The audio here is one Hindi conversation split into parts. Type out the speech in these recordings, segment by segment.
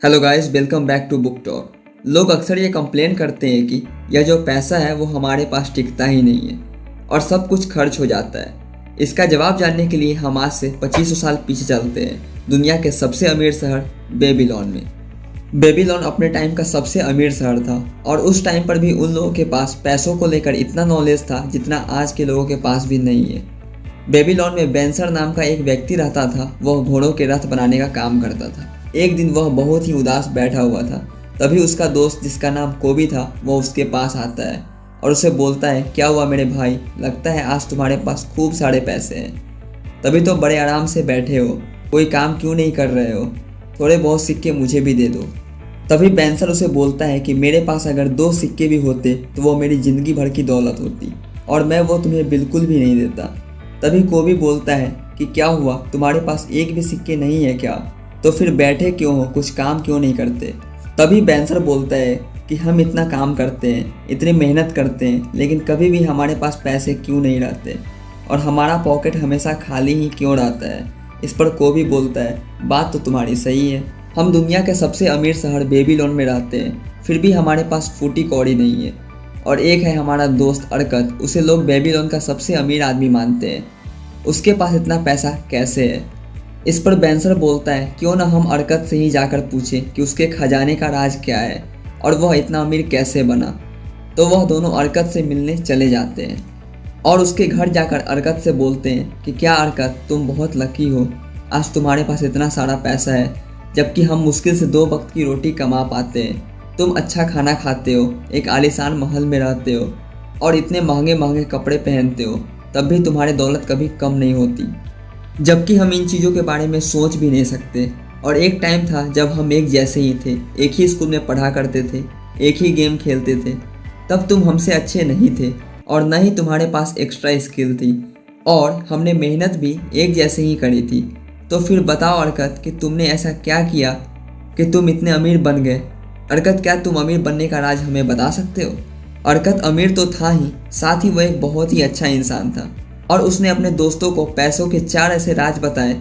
Hello guys, welcome back to book talk. लोग अक्सर ये कंप्लेन करते हैं कि यह जो पैसा है वो हमारे पास टिकता ही नहीं है और सब कुछ खर्च हो जाता है। इसका जवाब जानने के लिए हम आज से 2500 साल पीछे चलते हैं, दुनिया के सबसे अमीर शहर बेबीलोन में। बेबीलोन अपने टाइम का सबसे अमीर शहर था और उस टाइम पर भी उन लोगों के पास पैसों को लेकर इतना नॉलेज था जितना आज के लोगों के पास भी नहीं है। बेबीलोन में बेंसर नाम का एक व्यक्ति रहता था। वह घोड़ों के रथ बनाने का काम करता था। एक दिन वह बहुत ही उदास बैठा हुआ था। तभी उसका दोस्त जिसका नाम कोबी था वो उसके पास आता है और उसे बोलता है, क्या हुआ मेरे भाई, लगता है आज तुम्हारे पास खूब सारे पैसे हैं। तभी तो बड़े आराम से बैठे हो, कोई काम क्यों नहीं कर रहे हो, थोड़े बहुत सिक्के मुझे भी दे दो। तभी बेंसर उसे बोलता है कि मेरे पास अगर 2 सिक्के भी होते तो वो मेरी ज़िंदगी भर की दौलत होती और मैं वो तुम्हें बिल्कुल भी नहीं देता। तभी कोबी बोलता है कि क्या हुआ, तुम्हारे पास एक भी सिक्के नहीं है क्या, तो फिर बैठे क्यों हो, कुछ काम क्यों नहीं करते। तभी बेंसर बोलता है कि हम इतना काम करते हैं, इतनी मेहनत करते हैं, लेकिन कभी भी हमारे पास पैसे क्यों नहीं रहते और हमारा पॉकेट हमेशा खाली ही क्यों रहता है। इस पर कोबी बोलता है, बात तो तुम्हारी सही है, हम दुनिया के सबसे अमीर शहर बेबीलोन में रहते हैं, फिर भी हमारे पास फूटी कौड़ी नहीं है। और एक है हमारा दोस्त अरकत, उसे लोग बेबीलोन का सबसे अमीर आदमी मानते हैं, उसके पास इतना पैसा कैसे है। इस पर बेंसर बोलता है, क्यों ना हम अरकत से ही जाकर पूछें कि उसके खजाने का राज क्या है और वह इतना अमीर कैसे बना। तो वह दोनों अरकत से मिलने चले जाते हैं और उसके घर जाकर अरकत से बोलते हैं कि क्या अरकत, तुम बहुत लकी हो, आज तुम्हारे पास इतना सारा पैसा है, जबकि हम मुश्किल से 2 वक्त की रोटी कमा पाते हैं। तुम अच्छा खाना खाते हो, एक आलीशान महल में रहते हो और इतने महंगे महंगे कपड़े पहनते हो, तब भी तुम्हारी दौलत कभी कम नहीं होती, जबकि हम इन चीज़ों के बारे में सोच भी नहीं सकते। और एक टाइम था जब हम एक जैसे ही थे, एक ही स्कूल में पढ़ा करते थे, एक ही गेम खेलते थे। तब तुम हमसे अच्छे नहीं थे और न ही तुम्हारे पास एक्स्ट्रा स्किल थी और हमने मेहनत भी एक जैसे ही करी थी। तो फिर बताओ अरकत कि तुमने ऐसा क्या किया कि तुम इतने अमीर बन गए। अरकत, क्या तुम अमीर बनने का राज हमें बता सकते हो। अरकत अमीर तो था ही, साथ ही वह एक बहुत ही अच्छा इंसान था और उसने अपने दोस्तों को पैसों के 4 ऐसे राज बताए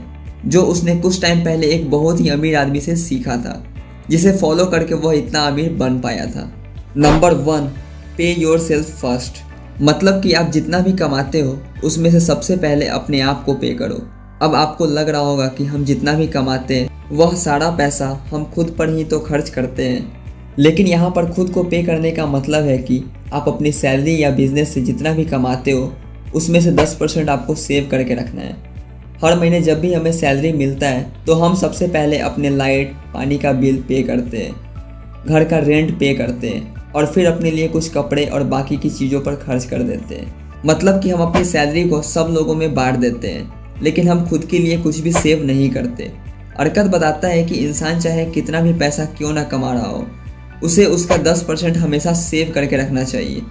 जो उसने कुछ टाइम पहले एक बहुत ही अमीर आदमी से सीखा था, जिसे फॉलो करके वह इतना अमीर बन पाया था। नंबर 1, पे योर सेल्फ फर्स्ट। मतलब कि आप जितना भी कमाते हो उसमें से सबसे पहले अपने आप को पे करो। अब आपको लग रहा होगा कि हम जितना भी कमाते हैं वह सारा पैसा हम खुद पर ही तो खर्च करते हैं, लेकिन यहाँ पर खुद को पे करने का मतलब है कि आप अपनी सैलरी या बिजनेस से जितना भी कमाते हो उसमें से 10% आपको सेव करके रखना है। हर महीने जब भी हमें सैलरी मिलता है तो हम सबसे पहले अपने लाइट पानी का बिल पे करते हैं, घर का रेंट पे करते हैं और फिर अपने लिए कुछ कपड़े और बाकी की चीज़ों पर खर्च कर देते हैं। मतलब कि हम अपनी सैलरी को सब लोगों में बांट देते हैं, लेकिन हम खुद के लिए कुछ भी सेव नहीं करते। अरकत बताता है कि इंसान चाहे कितना भी पैसा क्यों ना कमा रहा हो, उसे उसका 10% हमेशा सेव करके रखना चाहिए।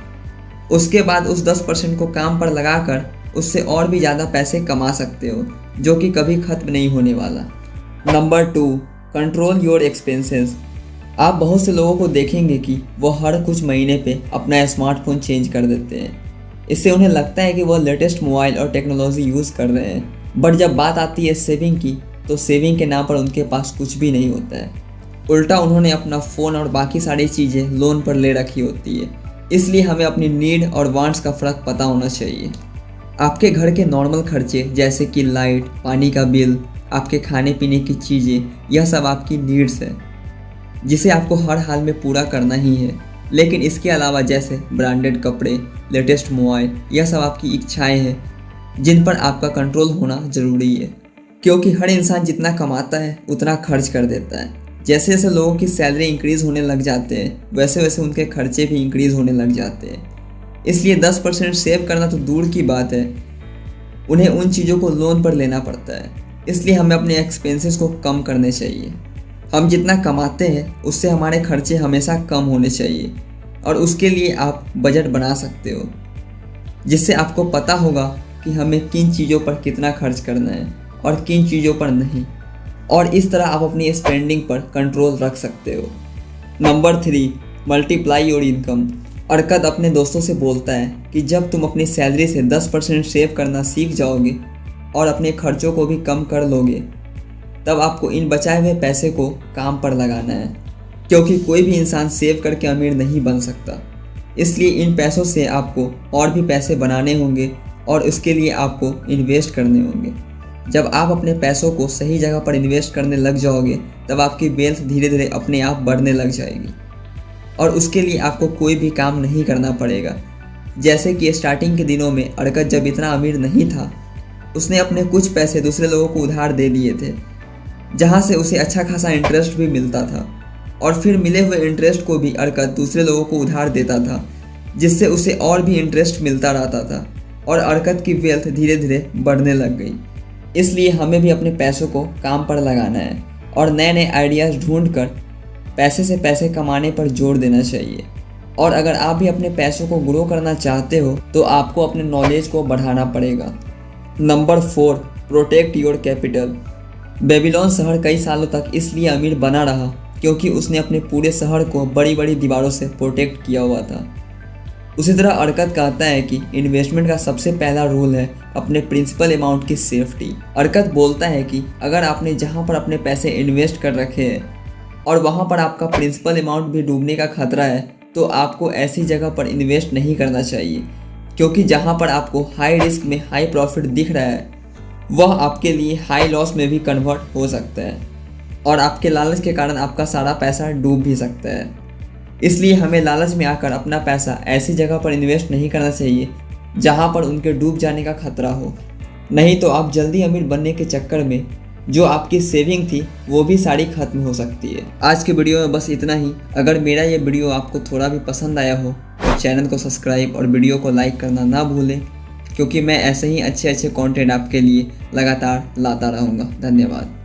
उसके बाद उस 10% को काम पर लगाकर उससे और भी ज़्यादा पैसे कमा सकते हो, जो कि कभी खत्म नहीं होने वाला। Number 2, control your expenses. आप बहुत से लोगों को देखेंगे कि वो हर कुछ महीने पे अपना स्मार्टफोन चेंज कर देते हैं। इससे उन्हें लगता है कि वह लेटेस्ट मोबाइल और टेक्नोलॉजी यूज़ कर रहे हैं, बट जब बात आती है सेविंग की तो सेविंग के नाम पर उनके पास कुछ भी नहीं होता है। उल्टा उन्होंने अपना फ़ोन और बाकी सारी चीज़ें लोन पर ले रखी होती है। इसलिए हमें अपनी नीड और वांट्स का फ़र्क पता होना चाहिए। आपके घर के नॉर्मल खर्चे जैसे कि लाइट पानी का बिल, आपके खाने पीने की चीज़ें, यह सब आपकी नीड्स है जिसे आपको हर हाल में पूरा करना ही है। लेकिन इसके अलावा जैसे ब्रांडेड कपड़े, लेटेस्ट मोबाइल, यह सब आपकी इच्छाएं हैं जिन पर आपका कंट्रोल होना ज़रूरी है, क्योंकि हर इंसान जितना कमाता है उतना खर्च कर देता है। जैसे जैसे लोगों की सैलरी इंक्रीज़ होने लग जाते हैं वैसे वैसे उनके खर्चे भी इंक्रीज़ होने लग जाते हैं। इसलिए 10% सेव करना तो दूर की बात है, उन्हें उन चीज़ों को लोन पर लेना पड़ता है। इसलिए हमें अपने एक्सपेंसेस को कम करने चाहिए। हम जितना कमाते हैं उससे हमारे खर्चे हमेशा कम होने चाहिए और उसके लिए आप बजट बना सकते हो, जिससे आपको पता होगा कि हमें किन चीज़ों पर कितना खर्च करना है और किन चीज़ों पर नहीं, और इस तरह आप अपनी स्पेंडिंग पर कंट्रोल रख सकते हो। Number 3, multiply your income. अरकत अपने दोस्तों से बोलता है कि जब तुम अपनी सैलरी से 10% सेव करना सीख जाओगे और अपने खर्चों को भी कम कर लोगे तब आपको इन बचाए हुए पैसे को काम पर लगाना है, क्योंकि कोई भी इंसान सेव करके अमीर नहीं बन सकता। इसलिए इन पैसों से आपको और भी पैसे बनाने होंगे और उसके लिए आपको इन्वेस्ट करने होंगे। जब आप अपने पैसों को सही जगह पर इन्वेस्ट करने लग जाओगे तब आपकी वेल्थ धीरे धीरे अपने आप बढ़ने लग जाएगी और उसके लिए आपको कोई भी काम नहीं करना पड़ेगा। जैसे कि स्टार्टिंग के दिनों में अर्कत जब इतना अमीर नहीं था, उसने अपने कुछ पैसे दूसरे लोगों को उधार दे दिए थे, जहाँ से उसे अच्छा खासा इंटरेस्ट भी मिलता था और फिर मिले हुए इंटरेस्ट को भी अर्कत दूसरे लोगों को उधार देता था, जिससे उसे और भी इंटरेस्ट मिलता रहता था और अर्कत की वेल्थ धीरे धीरे बढ़ने लग गई। इसलिए हमें भी अपने पैसों को काम पर लगाना है और नए नए आइडियाज़ ढूंढकर पैसे से पैसे कमाने पर जोर देना चाहिए। और अगर आप भी अपने पैसों को ग्रो करना चाहते हो तो आपको अपने नॉलेज को बढ़ाना पड़ेगा। Number 4, protect your capital. Babylon शहर कई सालों तक इसलिए अमीर बना रहा क्योंकि उसने अपने पूरे शहर को बड़ी बड़ी दीवारों से प्रोटेक्ट किया हुआ था। उसी तरह अर्कत कहता है कि इन्वेस्टमेंट का सबसे पहला रूल है अपने प्रिंसिपल अमाउंट की सेफ्टी। अर्कत बोलता है कि अगर आपने जहां पर अपने पैसे इन्वेस्ट कर रखे हैं और वहां पर आपका प्रिंसिपल अमाउंट भी डूबने का खतरा है तो आपको ऐसी जगह पर इन्वेस्ट नहीं करना चाहिए, क्योंकि जहां पर आपको हाई रिस्क में हाई प्रॉफिट दिख रहा है वह आपके लिए हाई लॉस में भी कन्वर्ट हो सकता है और आपके लालच के कारण आपका सारा पैसा डूब भी सकता है। इसलिए हमें लालच में आकर अपना पैसा ऐसी जगह पर इन्वेस्ट नहीं करना चाहिए जहां पर उनके डूब जाने का खतरा हो, नहीं तो आप जल्दी अमीर बनने के चक्कर में जो आपकी सेविंग थी वो भी सारी खत्म हो सकती है। आज के वीडियो में बस इतना ही। अगर मेरा ये वीडियो आपको थोड़ा भी पसंद आया हो तो चैनल को सब्सक्राइब और वीडियो को लाइक करना ना भूलें, क्योंकि मैं ऐसे ही अच्छे कंटेंट आपके लिए लगातार लाता रहूँगा। धन्यवाद।